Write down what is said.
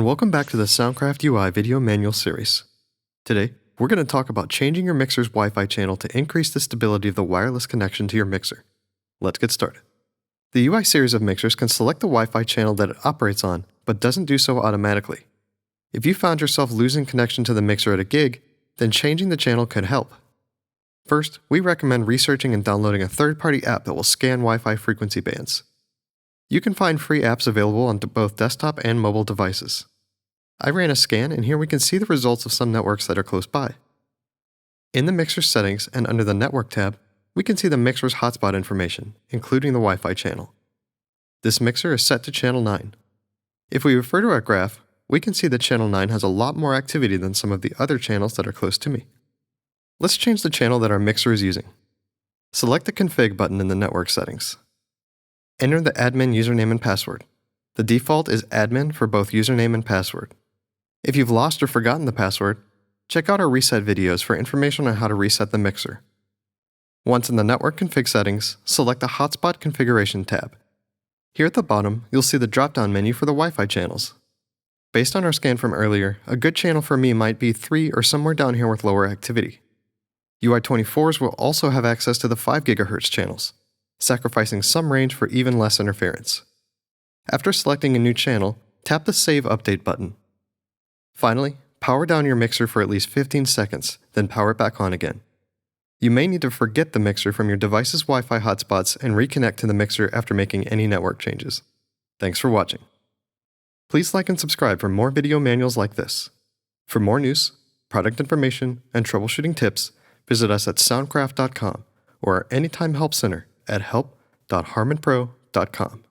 welcome back to the Soundcraft UI video manual series. Today, we're going to talk about changing your mixer's Wi-Fi channel to increase the stability of the wireless connection to your mixer. Let's get started. The UI series of mixers can select the Wi-Fi channel that it operates on, but doesn't do so automatically. If you found yourself losing connection to the mixer at a gig, then changing the channel could help. First, we recommend researching and downloading a third-party app that will scan Wi-Fi frequency bands. You can find free apps available on both desktop and mobile devices. I ran a scan, and here we can see the results of some networks that are close by. In the mixer settings and under the network tab, we can see the mixer's hotspot information, including the Wi-Fi channel. This mixer is set to channel 9. If we refer to our graph, we can see that channel 9 has a lot more activity than some of the other channels that are close to me. Let's change the channel that our mixer is using. Select the Config button in the network settings. Enter the admin username and password. The default is admin for both username and password. If you've lost or forgotten the password, check out our reset videos for information on how to reset the mixer. Once in the network config settings, select the Hotspot Configuration tab. Here at the bottom, you'll see the drop-down menu for the Wi-Fi channels. Based on our scan from earlier, a good channel for me might be 3 or somewhere down here with lower activity. Ui12s will also have access to the 5 GHz channels, sacrificing some range for even less interference. After selecting a new channel, tap the Save Update button. Finally, power down your mixer for at least 15 seconds, then power it back on again. You may need to forget the mixer from your device's Wi-Fi hotspots and reconnect to the mixer after making any network changes. Thanks for watching. Please like and subscribe for more video manuals like this. For more news, product information, and troubleshooting tips, visit us at soundcraft.com or our Anytime Help Center at help.harmonpro.com.